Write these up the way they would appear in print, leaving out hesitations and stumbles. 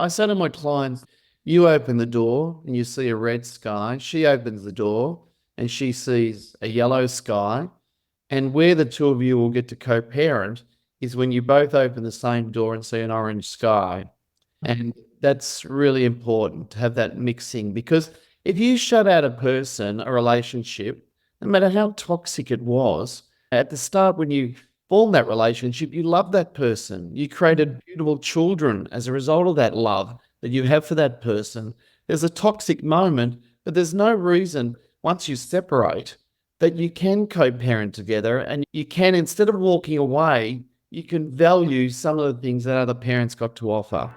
I say to my clients, you open the door and you see a red sky. She opens the door and she sees a yellow sky. And where the two of you will get to co-parent is when you both open the same door and see an orange sky. And that's really important to have that mixing, because if you shut out a person, a relationship, no matter how toxic it was, at the start when you formed that relationship, you loved that person. You created beautiful children as a result of that love that you have for that person. There's a toxic moment, but there's no reason once you separate that you can co-parent together, and you can, instead of walking away, you can value some of the things that other parents got to offer.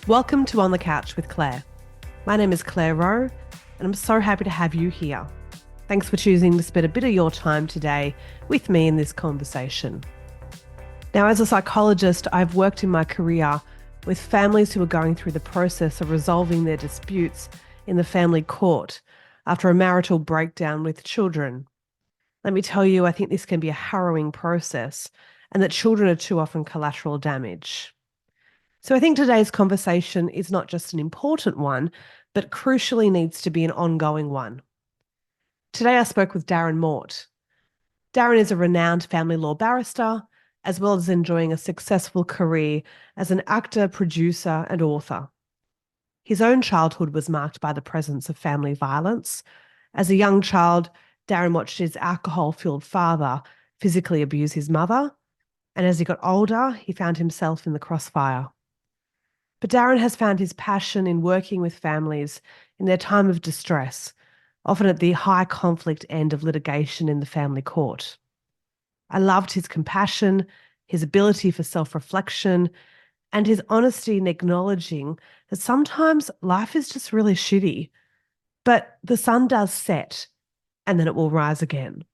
Welcome to On the Couch with Claire. My name is Claire Rowe, and I'm so happy to have you here. Thanks for choosing to spend a bit of your time today with me in this conversation. Now, as a psychologist, I've worked in my career with families who are going through the process of resolving their disputes in the family court after a marital breakdown with children. Let me tell you, I think this can be a harrowing process, and that children are too often collateral damage. So I think today's conversation is not just an important one, but crucially needs to be an ongoing one. Today I spoke with Darren Mort. Darren is a renowned family law barrister, as well as enjoying a successful career as an actor, producer, and author. His own childhood was marked by the presence of family violence. As a young child, Darren watched his alcohol-fueled father physically abuse his mother, and as he got older, he found himself in the crossfire. But Darren has found his passion in working with families in their time of distress, often at the high conflict end of litigation in the family court. I loved his compassion, his ability for self-reflection, and his honesty in acknowledging that sometimes life is just really shitty, but the sun does set and then it will rise again.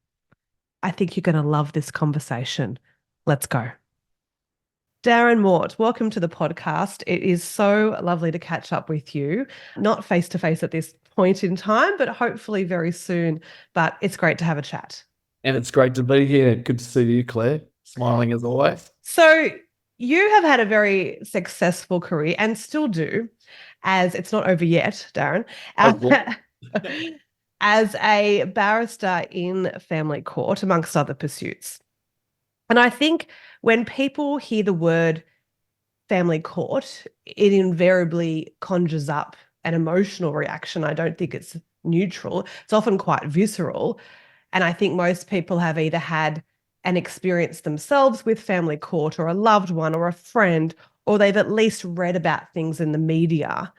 I think you're going to love this conversation. Let's go. Darren Mort, welcome to the podcast. It is so lovely to catch up with you, not face-to-face at this point in time, but hopefully very soon. But it's great to have a chat. And it's great to be here. Good to see you, Claire. Smiling as always. So you have had a very successful career and still do, as it's not over yet, Darren, as a barrister in family court, amongst other pursuits. And I think when people hear the word family court, it invariably conjures up an emotional reaction. I don't think it's neutral. It's often quite visceral. And I think most people have either had an experience themselves with family court, or a loved one, or a friend, or they've at least read about things in the media.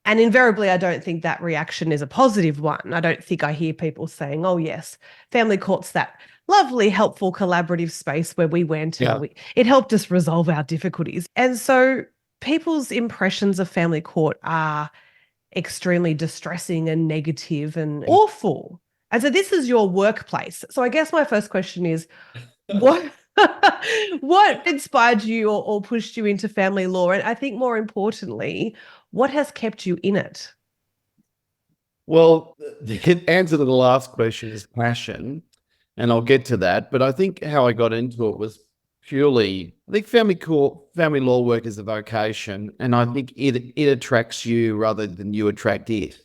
And invariably, I don't think that reaction is a positive one. I don't think I hear people saying, oh yes, family court's that lovely, helpful, collaborative space where we went and it helped us resolve our difficulties. And so people's impressions of family court are extremely distressing and negative and awful. And so this is your workplace. So I guess my first question is, what inspired you or pushed you into family law? And I think more importantly, what has kept you in it? Well, the answer to the last question is passion, and I'll get to that. But I think how I got into it was purely, I think family law work is a vocation, and I think it attracts you rather than you attract it.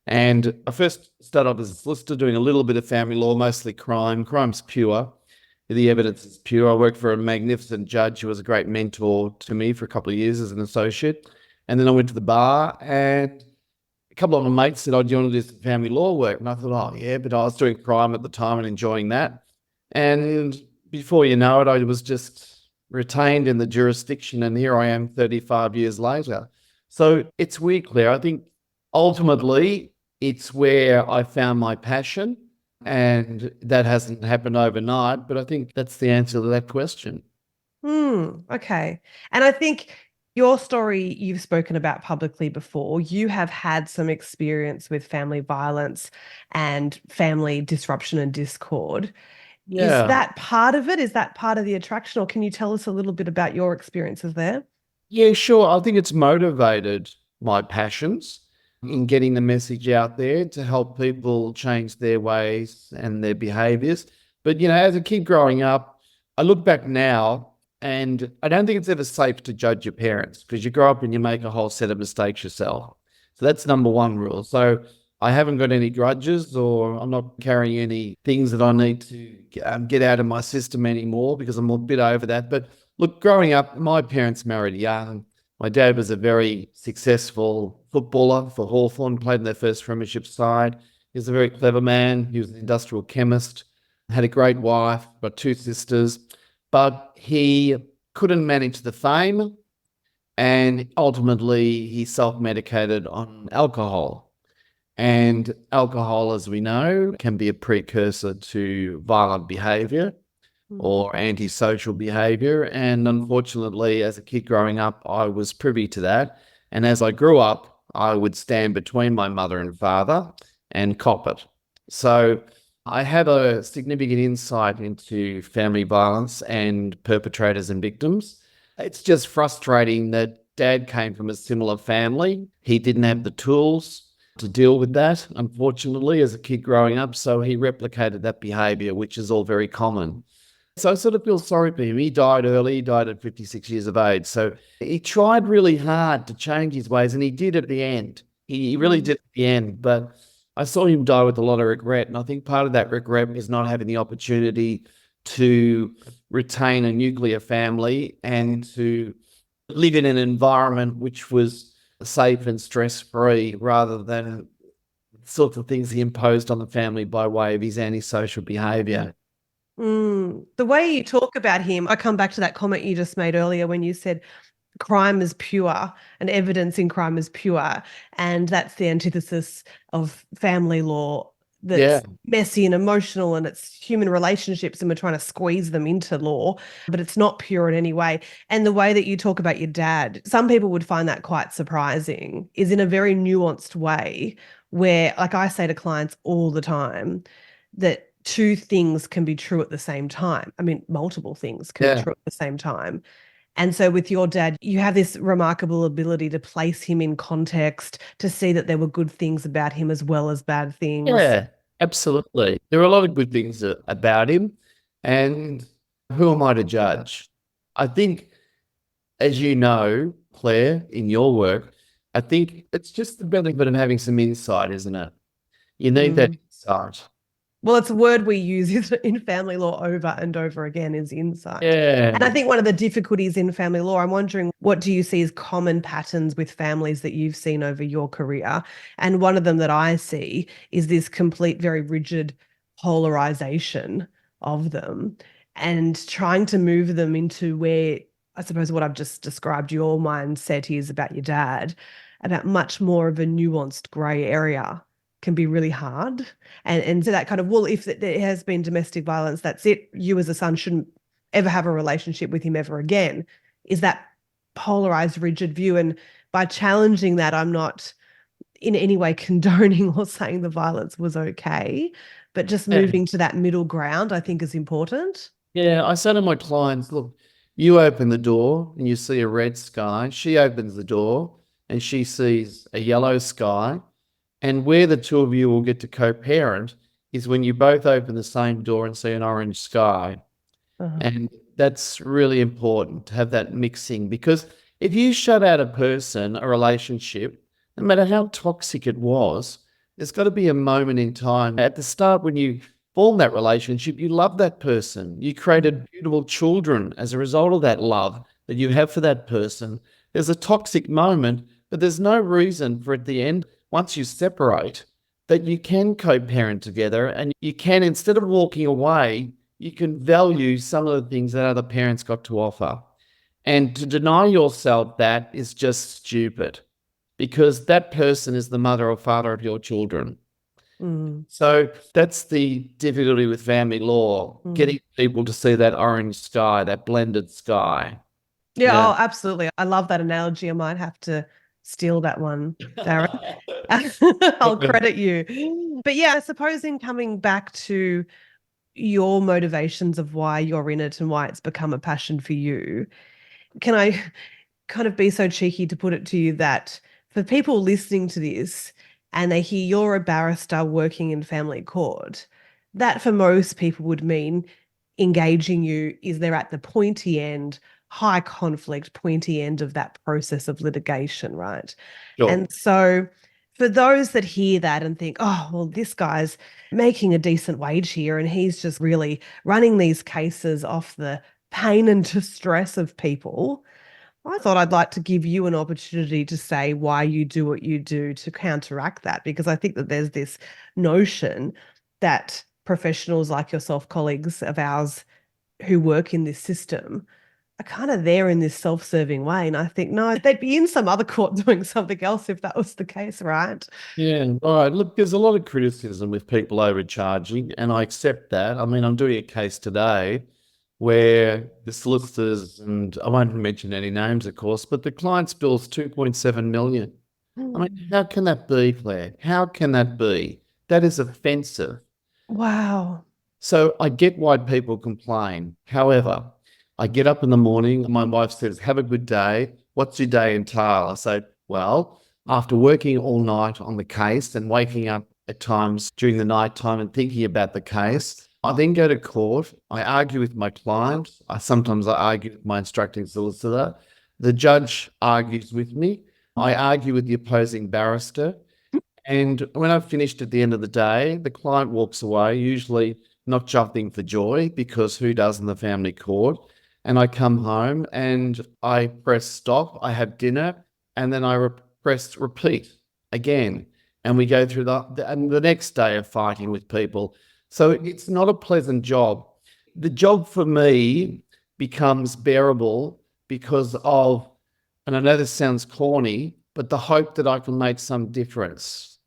And I first started off as a solicitor doing a little bit of family law, mostly crime. Crime's pure. The evidence is pure. I worked for a magnificent judge who was a great mentor to me for a couple of years as an associate. And then I went to the bar, and a couple of my mates said, oh, do you want to do some family law work? And I thought, oh, yeah, but I was doing crime at the time and enjoying that. And before you know it, I was just retained in the jurisdiction, and here I am 35 years later. So it's weird, Claire. I think ultimately it's where I found my passion, and that hasn't happened overnight, but I think that's the answer to that question. Okay. And I think your story you've spoken about publicly before. You have had some experience with family violence and family disruption and discord. Yeah. Is that part of it? Is that part of the attraction? Or can you tell us a little bit about your experiences there? Yeah, sure. I think it's motivated my passions in getting the message out there to help people change their ways and their behaviors. But, as a kid growing up, I look back now And I don't think it's ever safe to judge your parents because you grow up and you make a whole set of mistakes yourself. So that's number one rule. So I haven't got any grudges, or I'm not carrying any things that I need to get out of my system anymore because I'm a bit over that. But look, growing up, my parents married young. My dad was a very successful footballer for Hawthorn, played in their first premiership side. He was a very clever man. He was an industrial chemist, had a great wife, got two sisters, but he couldn't manage the fame, and ultimately he self-medicated on alcohol. And alcohol, as we know, can be a precursor to violent behavior or antisocial behavior. And unfortunately, as a kid growing up, I was privy to that. And as I grew up, I would stand between my mother and father and cop it. So I have a significant insight into family violence and perpetrators and victims. It's just frustrating that dad came from a similar family. He didn't have the tools to deal with that, unfortunately, as a kid growing up. So he replicated that behavior, which is all very common. So I sort of feel sorry for him. He died early. He died at 56 years of age. So he tried really hard to change his ways, and he did at the end. He really did at the end. But I saw him die with a lot of regret. And I think part of that regret is not having the opportunity to retain a nuclear family and to live in an environment which was safe and stress-free, rather than sorts of things he imposed on the family by way of his antisocial behavior. The way you talk about him, I come back to that comment you just made earlier when you said crime is pure and evidence in crime is pure. And that's the antithesis of family law that's messy and emotional, and it's human relationships and we're trying to squeeze them into law, but it's not pure in any way. And the way that you talk about your dad, some people would find that quite surprising, is in a very nuanced way where, like I say to clients all the time, that two things can be true at the same time. I mean, multiple things can be true at the same time. And so with your dad, you have this remarkable ability to place him in context, to see that there were good things about him as well as bad things. Yeah, absolutely. There are a lot of good things about him. And who am I to judge? I think, as you know, Claire, in your work, I think it's just the benefit of having some insight, isn't it? You need that insight. Well, it's a word we use in family law over and over again, is insight. Yeah. And I think one of the difficulties in family law, I'm wondering, what do you see as common patterns with families that you've seen over your career? And one of them that I see is this complete, very rigid polarization of them, and trying to move them into where, I suppose what I've just described your mindset is about your dad, about much more of a nuanced grey area, can be really hard. And so that kind of, well, if there has been domestic violence, that's it. You as a son shouldn't ever have a relationship with him ever again, is that polarized, rigid view. And by challenging that, I'm not in any way condoning or saying the violence was okay, but just moving to that middle ground, I think, is important. Yeah, I say to my clients, look, you open the door and you see a red sky. She opens the door and she sees a yellow sky. And where the two of you will get to co-parent is when you both open the same door and see an orange sky. And that's really important to have that mixing, because if you shut out a person, a relationship, no matter how toxic it was, there's got to be a moment in time. At the start, when you form that relationship, you love that person. You created beautiful children as a result of that love that you have for that person. There's a toxic moment, but there's no reason for at the end, once you separate, that you can co-parent together, and you can, instead of walking away, you can value some of the things that other parents got to offer. And to deny yourself that is just stupid, because that person is the mother or father of your children. So that's the difficulty with family law, getting people to see that orange sky, that blended sky. Yeah, oh, absolutely. I love that analogy. I might have to steal that one, Darren. I'll credit you. But yeah, I suppose in coming back to your motivations of why you're in it and why it's become a passion for you, can I kind of be so cheeky to put it to you that for people listening to this and they hear you're a barrister working in family court, that for most people would mean engaging you is they're at the pointy end, high conflict, pointy end of that process of litigation, right? Sure. And so for those that hear that and think, oh, well, this guy's making a decent wage here and he's just really running these cases off the pain and distress of people, I thought I'd like to give you an opportunity to say why you do what you do to counteract that, because I think that there's this notion that professionals like yourself, colleagues of ours who work in this system, are kind of there in this self-serving way. And I think, no, they'd be in some other court doing something else if that was the case, right? Yeah. All right. Look, there's a lot of criticism with people overcharging, and I accept that. I mean, I'm doing a case today where the solicitors, and I won't mention any names, of course, but the client's bill's 2.7 million. I mean, how can that be, Claire? How can that be? That is offensive. Wow. So I get why people complain. However, I get up in the morning, my wife says, have a good day. What's your day entail? I say, well, after working all night on the case and waking up at times during the night time and thinking about the case, I then go to court. I argue with my client. Sometimes I argue with my instructing solicitor. The judge argues with me. I argue with the opposing barrister. And when I've finished at the end of the day, the client walks away, usually not jumping for joy, because who does in the family court? And I come home and I press stop, I have dinner, and then I press repeat again. And we go through and the next day of fighting with people. So it's not a pleasant job. The job for me becomes bearable because of, and I know this sounds corny, but the hope that I can make some difference.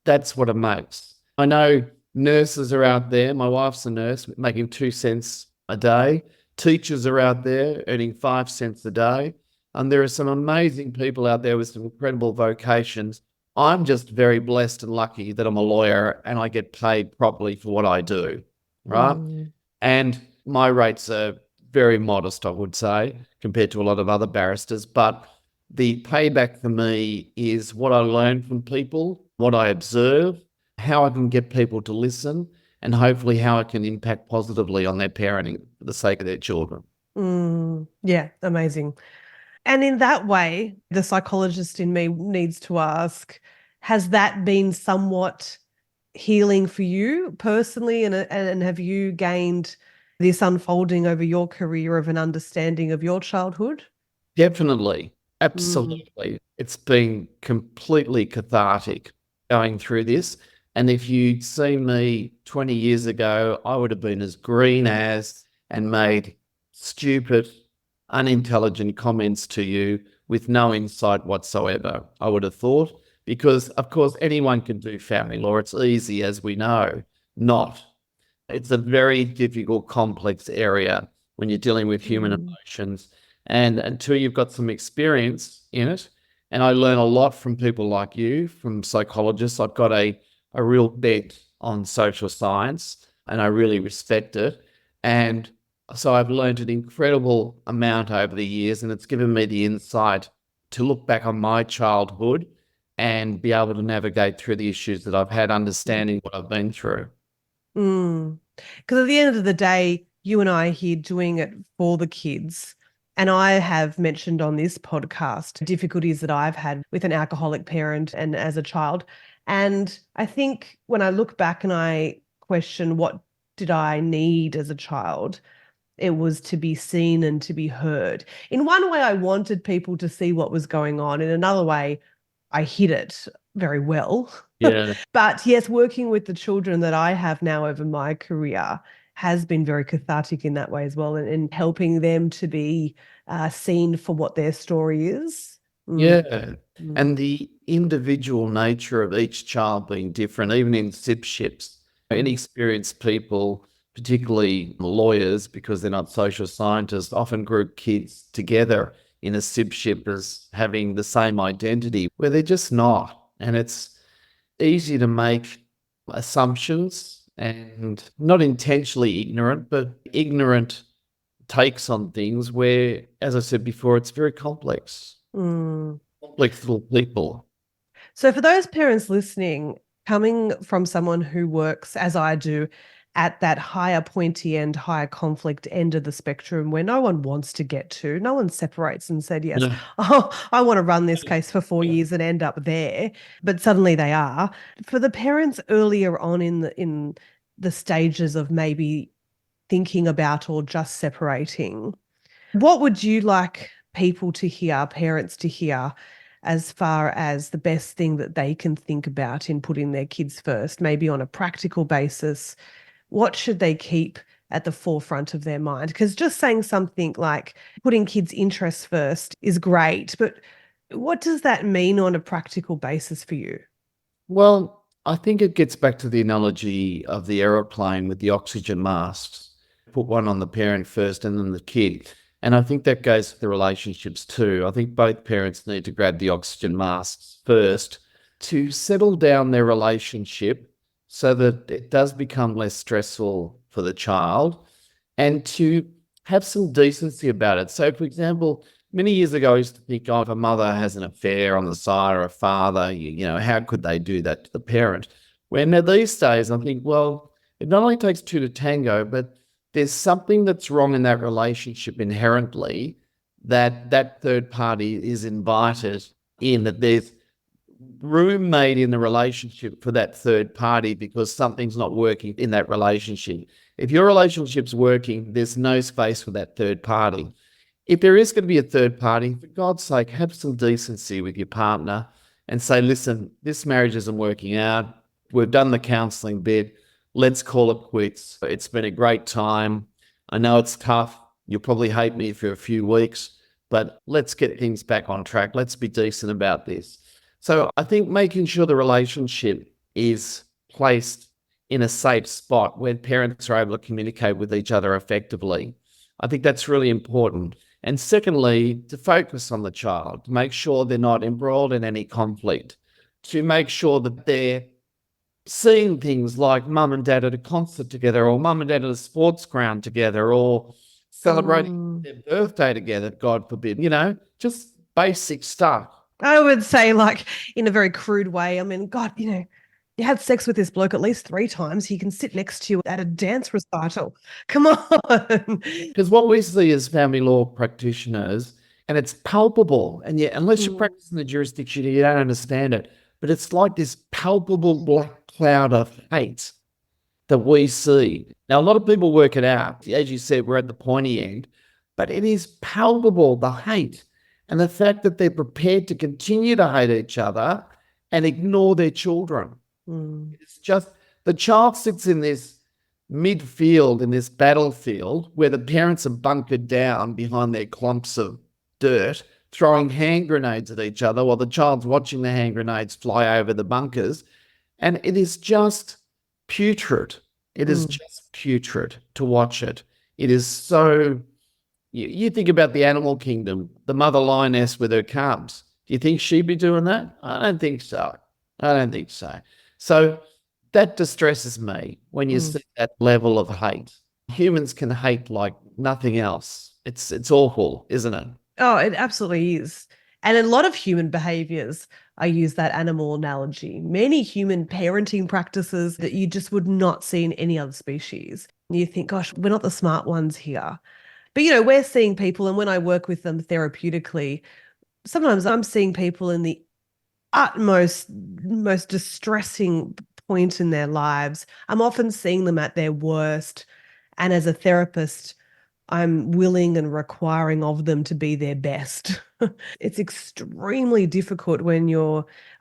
That's what it makes. I know nurses are out there. My wife's a nurse, making 2 cents a day. Teachers are out there earning 5 cents a day. And there are some amazing people out there with some incredible vocations. I'm just very blessed and lucky that I'm a lawyer and I get paid properly for what I do, right? And my rates are very modest, I would say, compared to a lot of other barristers. But the payback for me is what I learn from people, what I observe, how I can get people to listen, and hopefully how I can impact positively on their parenting for the sake of their children. Yeah, amazing. And in that way, the psychologist in me needs to ask, has that been somewhat healing for you personally? And have you gained this unfolding over your career of an understanding of your childhood? Definitely. Absolutely. It's been completely cathartic going through this. And if you'd seen me 20 years ago, I would have been as green as and made stupid, unintelligent comments to you with no insight whatsoever, I would have thought, because of course anyone can do family law. It's easy, as we know. Not. It's a very difficult, complex area when you're dealing with human emotions. And until you've got some experience in it, and I learn a lot from people like you, from psychologists. I've got a real bent on social science and I really respect it. And so I've learned an incredible amount over the years, and it's given me the insight to look back on my childhood and be able to navigate through the issues that I've had, understanding what I've been through. Because at the end of the day, you and I are here doing it for the kids. And I have mentioned on this podcast difficulties that I've had with an alcoholic parent and as a child. And I think when I look back and I question what did I need as a child, it was to be seen and to be heard. In one way, I wanted people to see what was going on. In another way, I hid it very well. Yeah. But yes, working with the children that I have now over my career has been very cathartic in that way as well, and helping them to be seen for what their story is. Yeah. And the individual nature of each child being different, even in SIPships, inexperienced people, particularly lawyers, because they're not social scientists, often group kids together in a SIPship as having the same identity where they're just not. And it's easy to make assumptions and not intentionally ignorant, but ignorant takes on things where, as I said before, it's very complex. Complex little people. So for those parents listening, coming from someone who works as I do at that higher pointy end, higher conflict end of the spectrum where no one wants to get to. No one separates and said, yes, Yeah. oh, I want to run this case for 4 years and end up there. But suddenly they are. For the parents earlier on in the stages of maybe thinking about or just separating, what would you like people to hear, parents to hear, as far as the best thing that they can think about in putting their kids first, maybe on a practical basis? What should they keep at the forefront of their mind? Because just saying something like putting kids' interests first is great, but what does that mean on a practical basis for you? Well, I think it gets back to the analogy of the aeroplane with the oxygen masks. Put one on the parent first and then the kid. And I think that goes for the relationships too. I think both parents need to grab the oxygen masks first to settle down their relationship so that it does become less stressful for the child and to have some decency about it. So, for example, many years ago, I used to think, oh, if a mother has an affair on the side or a father, how could they do that to the parent? When now these days, I think, well, it not only takes two to tango, but there's something that's wrong in that relationship inherently that that third party is invited in, that there's room made in the relationship for that third party because something's not working in that relationship. If your relationship's working, there's no space for that third party. If there is going to be a third party, for God's sake, have some decency with your partner and say, listen, this marriage isn't working out. We've done the counseling bit. Let's call it quits. It's been a great time. I know it's tough. You'll probably hate me for a few weeks, but let's get things back on track. Let's be decent about this. So I think making sure the relationship is placed in a safe spot where parents are able to communicate with each other effectively. I think that's really important. And secondly, to focus on the child, to make sure they're not embroiled in any conflict, to make sure that they're seeing things like mum and dad at a concert together, or mum and dad at a sports ground together, or celebrating their birthday together, God forbid, just basic stuff. I would say, like, in a very crude way, I mean, God, you had sex with this bloke at least 3 times. He can sit next to you at a dance recital. Come on. Because what we see as family law practitioners, and it's palpable, and yet, unless you practice in the jurisdiction, you don't understand it. But it's like this palpable black cloud of hate that we see. Now, a lot of people work it out. As you said, we're at the pointy end, but it is palpable, the hate, and the fact that they're prepared to continue to hate each other and ignore their children. It's just the child sits in this midfield, in this battlefield where the parents are bunkered down behind their clumps of dirt, throwing hand grenades at each other while the child's watching the hand grenades fly over the bunkers. And it is just putrid. It is just putrid to watch it. It is so... You think about the animal kingdom, the mother lioness with her cubs. Do you think she'd be doing that? I don't think so. I don't think so. So that distresses me when you see that level of hate. Humans can hate like nothing else. It's awful, isn't it? Oh, it absolutely is. And a lot of human behaviors, I use that animal analogy. Many human parenting practices that you just would not see in any other species. And you think, gosh, we're not the smart ones here. But, we're seeing people, and when I work with them therapeutically, sometimes I'm seeing people in the utmost, most distressing point in their lives. I'm often seeing them at their worst. And as a therapist, I'm willing and requiring of them to be their best. It's extremely difficult when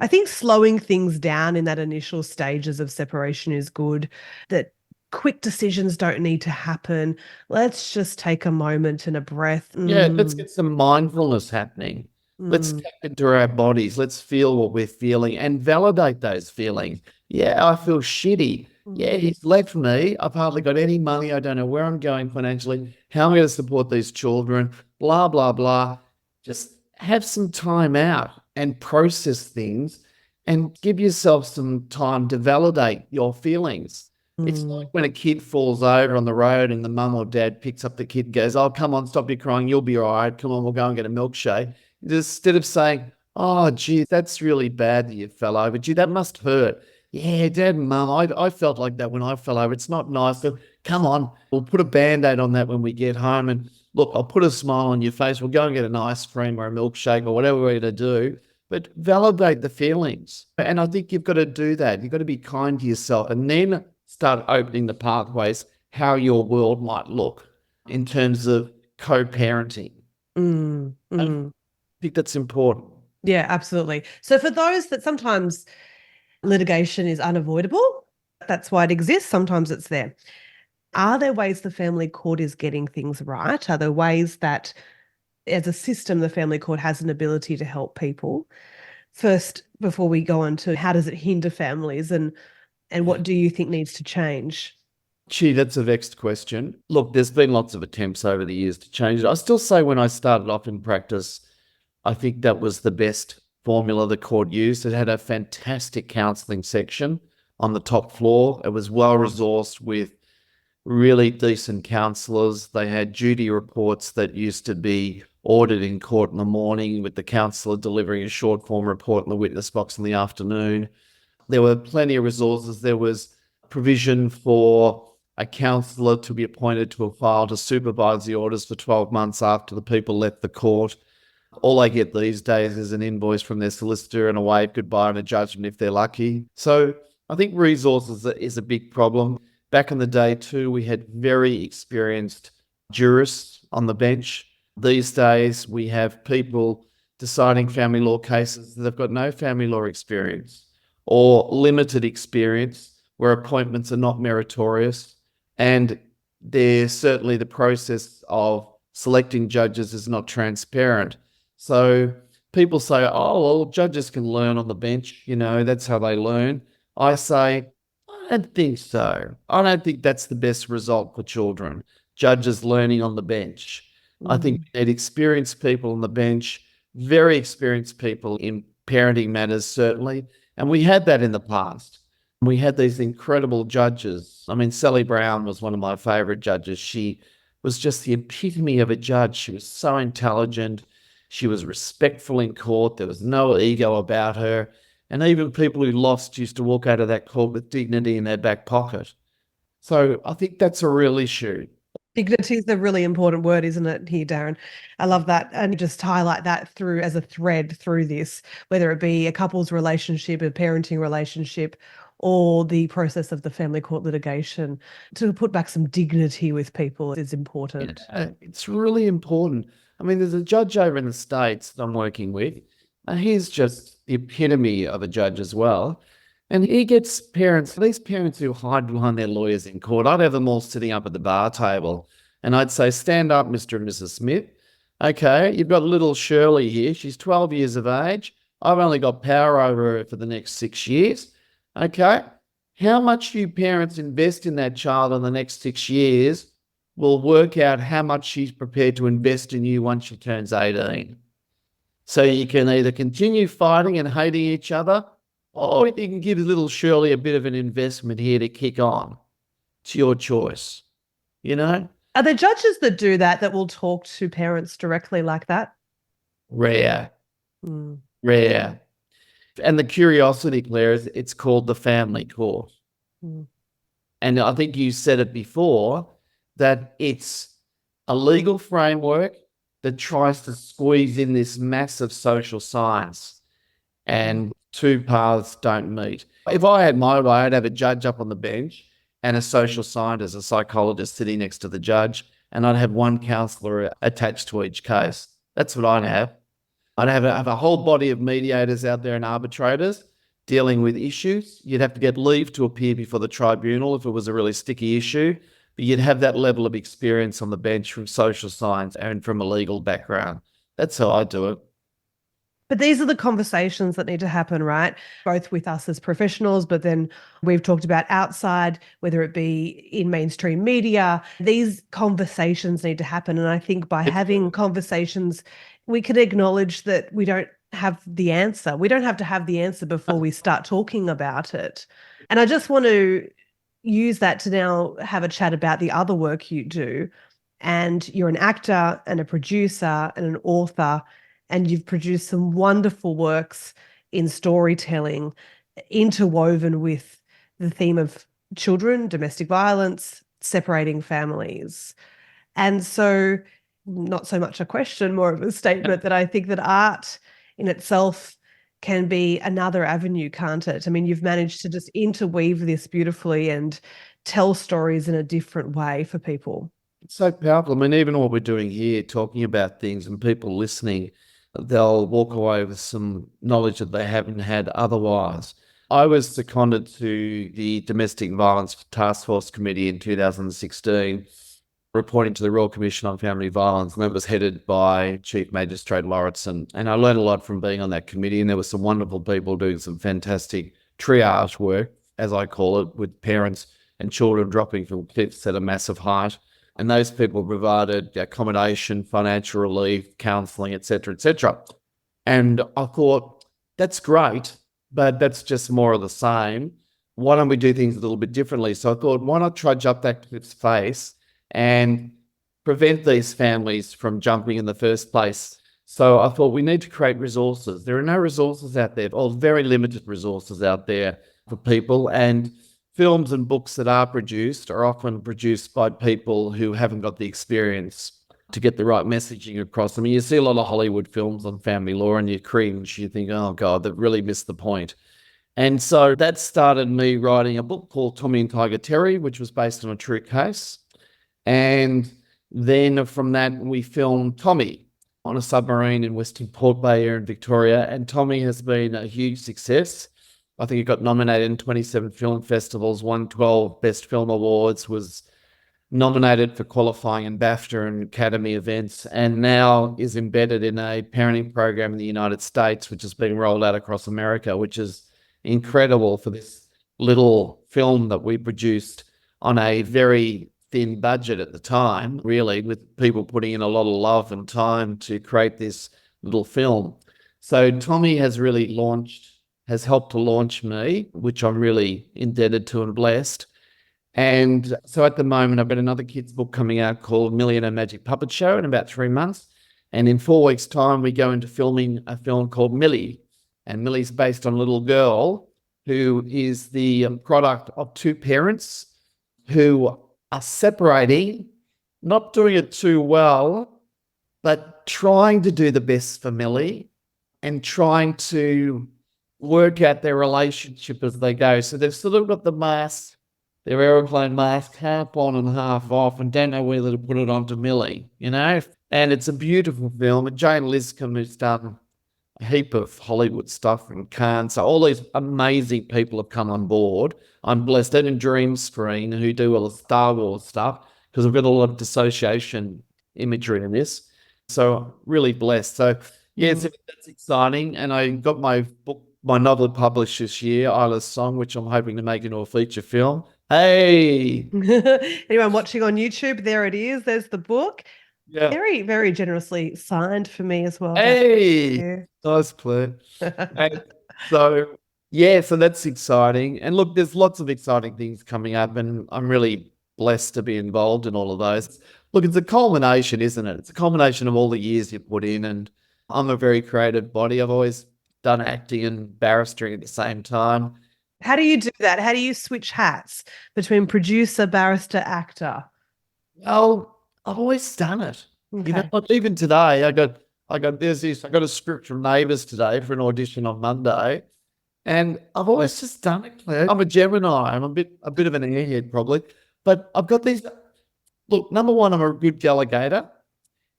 I think slowing things down in that initial stages of separation is good, that quick decisions don't need to happen. Let's just take a moment and a breath. Yeah, let's get some mindfulness happening. Let's tap into our bodies. Let's feel what we're feeling and validate those feelings. Yeah, I feel shitty. Yeah, he's left me. I've hardly got any money. I don't know where I'm going financially. How am I going to support these children? Blah, blah, blah. Just have some time out and process things and give yourself some time to validate your feelings. It's like when a kid falls over on the road and the mum or dad picks up the kid and goes, oh, come on, stop your crying. You'll be all right. Come on, we'll go and get a milkshake. Instead of saying, oh, gee, that's really bad that you fell over. Gee, that must hurt. Yeah, Dad and Mum, I felt like that when I fell over. It's not nice, but come on, we'll put a band-aid on that when we get home. And look, I'll put a smile on your face. We'll go and get an ice cream or a milkshake or whatever we're going to do, but validate the feelings. And I think you've got to do that. You've got to be kind to yourself and then start opening the pathways how your world might look in terms of co-parenting. Mm, I mm. think that's important. Yeah, absolutely. So for those that sometimes litigation is unavoidable, that's why it exists. Sometimes it's there. Are there ways the family court is getting things right? Are there ways that, as a system, the family court has an ability to help people? First, before we go on to how does it hinder families and what do you think needs to change? Gee, that's a vexed question. Look, there's been lots of attempts over the years to change it. I still say when I started off in practice, I think that was the best formula the court used. It had a fantastic counselling section on the top floor. It was well resourced with really decent counsellors. They had duty reports that used to be ordered in court in the morning, with the counsellor delivering a short form report in the witness box in the afternoon. There were plenty of resources. There was provision for a counsellor to be appointed to a file to supervise the orders for 12 months after the people left the court. All they get these days is an invoice from their solicitor and a wave goodbye and a judgment if they're lucky. So I think resources is a big problem. Back in the day too, we had very experienced jurists on the bench. These days, we have people deciding family law cases that have got no family law experience or limited experience, where appointments are not meritorious. And there's certainly the process of selecting judges is not transparent. So people say, oh, well, judges can learn on the bench. That's how they learn. I say, I don't think so. I don't think that's the best result for children, judges learning on the bench. I think Mm. we need experienced people on the bench, very experienced people in parenting matters, certainly. And we had that in the past. We had these incredible judges. I mean, Sally Brown was one of my favorite judges. She was just the epitome of a judge. She was so intelligent. She was respectful in court. There was no ego about her. And even people who lost used to walk out of that court with dignity in their back pocket. So I think that's a real issue. Dignity is a really important word, isn't it, here, Darren? I love that. And just highlight that through as a thread through this, whether it be a couple's relationship, a parenting relationship, or the process of the family court litigation. To put back some dignity with people is important. It's really important. I mean, there's a judge over in the States that I'm working with, and he's just the epitome of a judge as well. And he gets these parents who hide behind their lawyers in court. I'd have them all sitting up at the bar table, and I'd say, stand up, Mr. and Mrs. Smith. Okay, you've got little Shirley here. She's 12 years of age. I've only got power over her for the next 6 years. Okay, how much you parents invest in that child in the next 6 years will work out how much she's prepared to invest in you once she turns 18. So you can either continue fighting and hating each other, or you can give little Shirley a bit of an investment here to kick on. It's your choice, you know? Are there judges that do that will talk to parents directly like that? Rare, Mm. rare. And the curiosity, Claire, is it's called the family court. Mm. And I think you said it before, that it's a legal framework that tries to squeeze in this massive social science, and two paths don't meet. If I had my way, I'd have a judge up on the bench and a social scientist, a psychologist sitting next to the judge, and I'd have one counsellor attached to each case. That's what I'd have. I'd have a whole body of mediators out there and arbitrators dealing with issues. You'd have to get leave to appear before the tribunal if it was a really sticky issue, but you'd have that level of experience on the bench from social science and from a legal background. That's how I do it. But these are the conversations that need to happen, right? Both with us as professionals, but then we've talked about outside, whether it be in mainstream media. These conversations need to happen. And I think by having conversations, we can acknowledge that we don't have the answer. We don't have to have the answer before we start talking about it. And I just want to use that to now have a chat about the other work you do. And you're an actor and a producer and an author, and you've produced some wonderful works in storytelling. interwoven with the theme of children, domestic violence, separating families. And so, not so much a question, more of a statement that I think that art in itself can be another avenue, can't it? I mean, you've managed to just interweave this beautifully and tell stories in a different way for people. It's so powerful. I mean, even what we're doing here, talking about things and people listening, they'll walk away with some knowledge that they haven't had otherwise. I was seconded to the Domestic Violence Task Force Committee in 2016, reporting to the Royal Commission on Family Violence, and that was headed by Chief Magistrate Lauritsen. And I learned a lot from being on that committee, and there were some wonderful people doing some fantastic triage work, as I call it, with parents and children dropping from cliffs at a massive height. And those people provided accommodation, financial relief, counselling, etc., etc. And I thought, that's great, but that's just more of the same. Why don't we do things a little bit differently? So I thought, why not trudge up that cliff's face and prevent these families from jumping in the first place? So I thought we need to create resources. There are no resources out there, or very limited resources out there for people. And films and books that are produced are often produced by people who haven't got the experience to get the right messaging across. I mean, you see a lot of Hollywood films on family law and you cringe. You think, oh God, they've really missed the point. And so that started me writing a book called Tommy and Tiger Terry, which was based on a true case. And then from that, we filmed Tommy on a submarine in Western Port Bay here in Victoria. And Tommy has been a huge success. I think it got nominated in 27 film festivals, won 12 Best Film Awards, was nominated for qualifying in BAFTA and Academy events, and now is embedded in a parenting program in the United States, which is being rolled out across America, which is incredible for this little film that we produced on a very thin budget at the time, really, with people putting in a lot of love and time to create this little film. So Tommy has helped to launch me, which I'm really indebted to and blessed. And so at the moment, I've got another kids' book coming out called Millionaire Magic Puppet Show in about 3 months. And in 4 weeks' time, we go into filming a film called Millie. And Millie's based on a little girl who is the product of two parents who are separating, not doing it too well, but trying to do the best for Millie and trying to work out their relationship as they go. So they've sort of got the mask, their aeroplane mask, half on and half off, and don't know whether to put it onto Millie, you know? And it's a beautiful film. And Jane Liscombe, who's done a heap of Hollywood stuff in Cannes. So all these amazing people have come on board. I'm blessed. And in Dream Screen, who do all the Star Wars stuff, because I've got a lot of dissociation imagery in this. So really blessed. So yes, that's exciting. And I got my novel published this year, Isla's Song, which I'm hoping to make into a feature film. Hey! Anyone watching on YouTube, there it is. There's the book. Yeah. Very, very generously signed for me as well. Hey! Nice play. And so, yeah, so that's exciting. And look, there's lots of exciting things coming up, and I'm really blessed to be involved in all of those. Look, it's a culmination, isn't it? It's a culmination of all the years you put in, and I'm a very creative body. I've always done acting and barristering at the same time. How do you do that? How do you switch hats between producer, barrister, actor? Well, I've always done it. Okay. You know, like even today, I got a script from Neighbours today for an audition on Monday, and I've always just done it, Claire. I'm a Gemini. I'm a bit of an airhead probably, but I've got these. Look, number one, I'm a good delegator,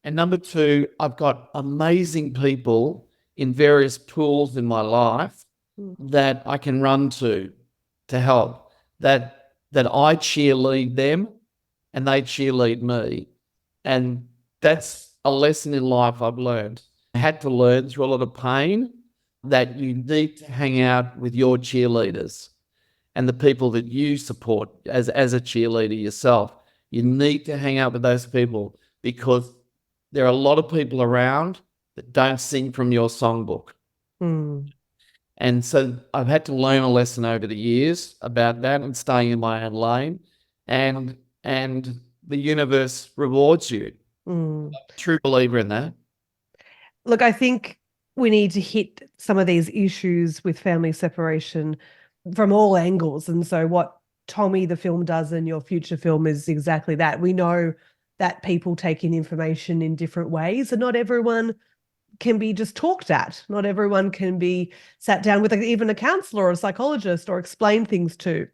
and number two, I've got amazing people in various pools in my life that I can run to help, that I cheerlead them and they cheerlead me. And that's a lesson in life I've learned. I had to learn through a lot of pain that you need to hang out with your cheerleaders and the people that you support as a cheerleader yourself. You need to hang out with those people because there are a lot of people around that don't sing from your songbook. And so I've had to learn a lesson over the years about that and staying in my own lane. And the universe rewards you. True believer in that. Look, I think we need to hit some of these issues with family separation from all angles. And so, what Tommy the film does in your future film is exactly that. We know that people take in information in different ways, and not everyone can be just talked at. Not everyone can be sat down with even a counselor or a psychologist or explain things to.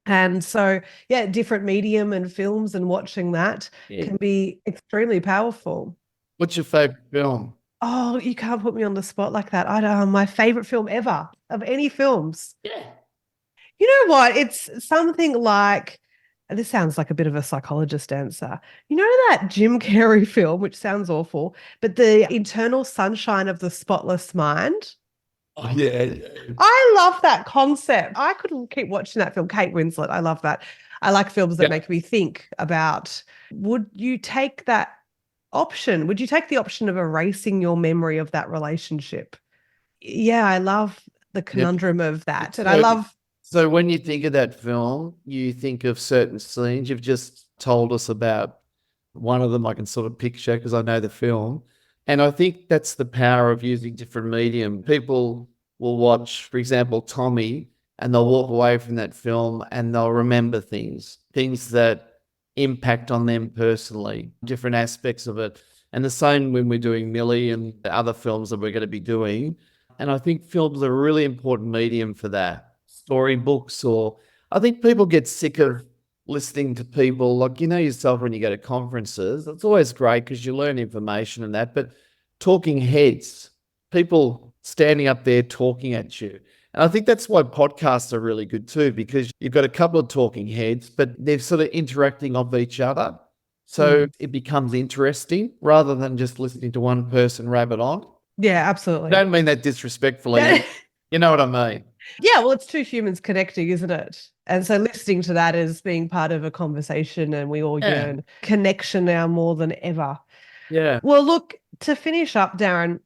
And so, yeah, different medium and films and watching that can be extremely powerful. What's your favorite film? Oh, you can't put me on the spot like that. I don't, my favorite film ever of any films. Yeah. You know what? It's something like, this sounds like a bit of a psychologist answer. You know that Jim Carrey film, which sounds awful, but The Eternal Sunshine of the Spotless Mind? Oh, yeah. I love that concept. I could keep watching that film. Kate Winslet, I love that. I like films that Yeah. make me think about, would you take that option? Would you take the option of erasing your memory of that relationship? Yeah, I love the conundrum of that. And I love, So when you think of that film, you think of certain scenes. You've just told us about one of them I can sort of picture because I know the film. And I think that's the power of using different medium. People will watch, for example, Tommy, and they'll walk away from that film and they'll remember things that impact on them personally, different aspects of it. And the same when we're doing Millie and the other films that we're going to be doing. And I think films are a really important medium for that. Storybooks, or I think people get sick of listening to people, like, you know yourself, when you go to conferences, it's always great because you learn information and that, but talking heads, people standing up there talking at you. And I think that's why podcasts are really good too, because you've got a couple of talking heads, but they're sort of interacting off each other. So it becomes interesting rather than just listening to one person rabbit on. yeah, absolutely. Don't mean that disrespectfully. You know what I mean? Yeah, well, it's two humans connecting, isn't it? And so listening to that as being part of a conversation, and we all Yeah. yearn connection now more than ever. Yeah. Well, look, to finish up, Darren,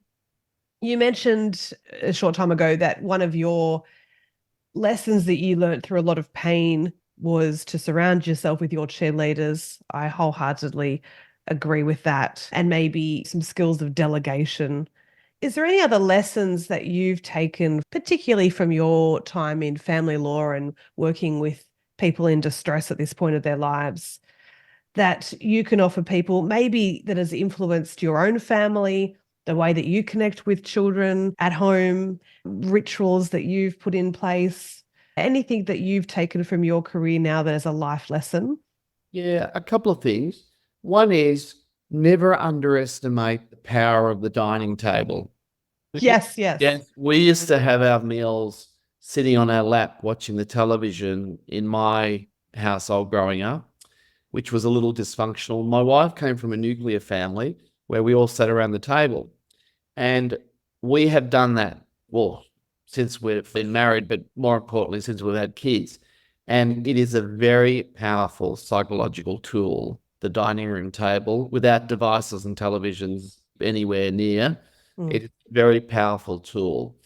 you mentioned a short time ago that one of your lessons that you learned through a lot of pain was to surround yourself with your cheerleaders. I wholeheartedly agree with that. And maybe some skills of delegation. Is there any other lessons that you've taken, particularly from your time in family law and working with people in distress at this point of their lives, that you can offer people, maybe that has influenced your own family, the way that you connect with children at home, rituals that you've put in place, anything that you've taken from your career now that is a life lesson? Yeah, a couple of things. One is never underestimate the power of the dining table. Yes, yes. Yes, we used to have our meals sitting on our lap watching the television in my household growing up, which was a little dysfunctional. My wife came from a nuclear family where we all sat around the table. And we have done that, well, since we've been married, but more importantly, since we've had kids. And it is a very powerful psychological tool, the dining room table, without devices and televisions anywhere near. It's a very powerful tool.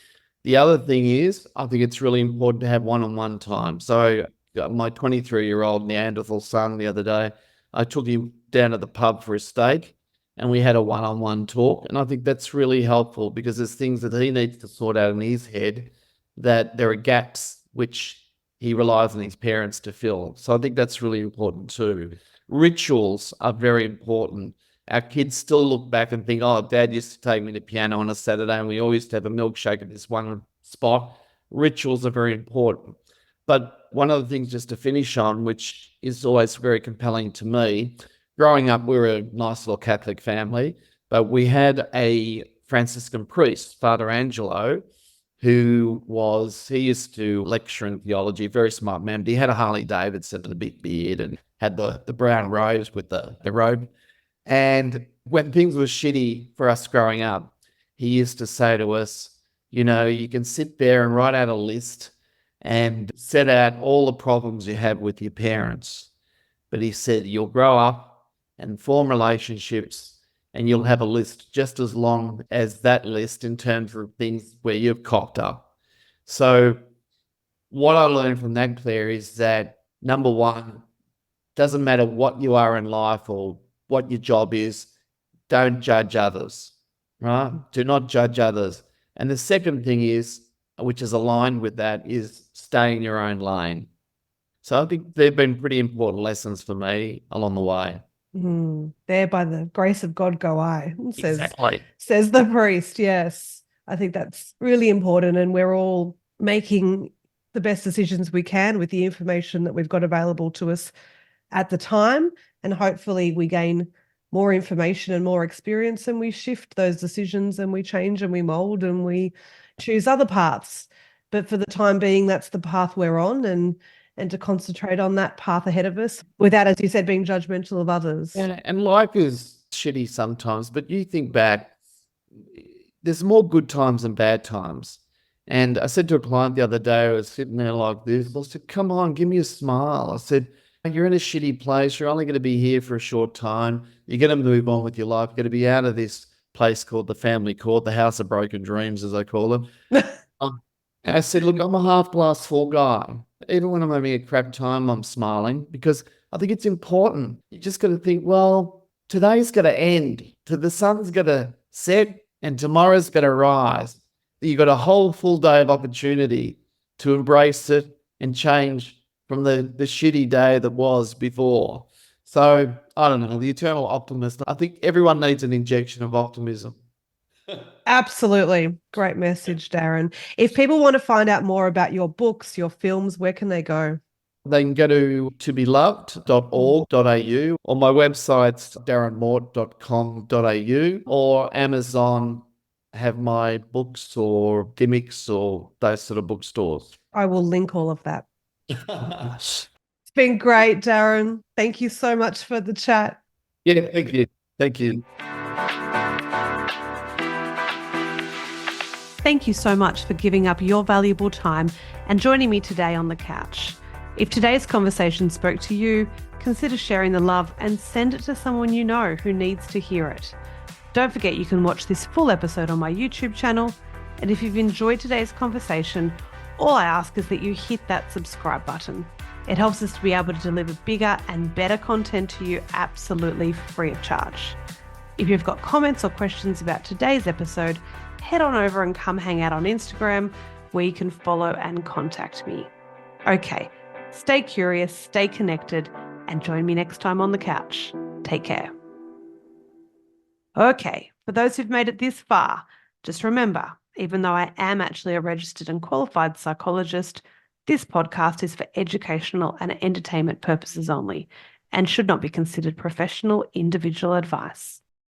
The other thing is, I think it's really important to have one-on-one time. So my 23-year-old Neanderthal son the other day, I took him down to the pub for a steak and we had a one-on-one talk. And I think that's really helpful because there's things that he needs to sort out in his head, that there are gaps which he relies on his parents to fill. So I think that's really important too. Rituals are very important. Our kids still look back and think, oh, Dad used to take me to piano on a Saturday and we always used to have a milkshake at this one spot. Rituals are very important. But one of the things just to finish on, which is always very compelling to me, growing up, we were a nice little Catholic family, but we had a Franciscan priest, Father Angelo, he used to lecture in theology, very smart man, but he had a Harley Davidson and a big beard and had the brown robes with the robe. And when things were shitty for us growing up, he used to say to us, you know, you can sit there and write out a list and set out all the problems you have with your parents. But he said, you'll grow up and form relationships and you'll have a list just as long as that list in terms of things where you've cocked up. So what I learned from that, Claire, is that number one, doesn't matter what you are in life or what your job is, don't judge others. right? Do not judge others. And the second thing is, which is aligned with that, is stay in your own lane. So I think they've been pretty important lessons for me along the way. There by the grace of God go I, Exactly. says the priest. Yes. I think that's really important. And we're all making the best decisions we can with the information that we've got available to us at the time. And hopefully we gain more information and more experience and we shift those decisions and we change and we mold and we choose other paths. But for the time being, that's the path we're on, and to concentrate on that path ahead of us without, as you said, being judgmental of others. And life is shitty sometimes, but you think back, there's more good times than bad times. And I said to a client the other day, I was sitting there like this, I said, come on, give me a smile. I said, you're in a shitty place. You're only going to be here for a short time. You're going to move on with your life. You're going to be out of this place called the family court, the house of broken dreams, as I call it. I said, look, I'm a half glass full guy. Even when I'm having a crap time, I'm smiling because I think it's important. You just got to think, well, today's going to end. The sun's going to set and tomorrow's going to rise. You've got a whole full day of opportunity to embrace it and change from the shitty day that was before. So I don't know, the eternal optimist. I think everyone needs an injection of optimism. Absolutely. Great message, Darren. If people want to find out more about your books, your films, where can they go? They can go to tobeloved.org.au or my website's darrenmort.com.au or Amazon have my books or gimmicks or those sort of bookstores. I will link all of that. It's been great, Darren. Thank you so much for the chat. Yeah, thank you. Thank you. Thank you so much for giving up your valuable time and joining me today on the couch. If today's conversation spoke to you, consider sharing the love and send it to someone you know who needs to hear it. Don't forget you can watch this full episode on my YouTube channel. And if you've enjoyed today's conversation, all I ask is that you hit that subscribe button. It helps us to be able to deliver bigger and better content to you absolutely free of charge. If you've got comments or questions about today's episode, head on over and come hang out on Instagram where you can follow and contact me. Okay, stay curious, stay connected, and join me next time on the couch. Take care. Okay, for those who've made it this far, just remember, even though I am actually a registered and qualified psychologist, this podcast is for educational and entertainment purposes only and should not be considered professional individual advice.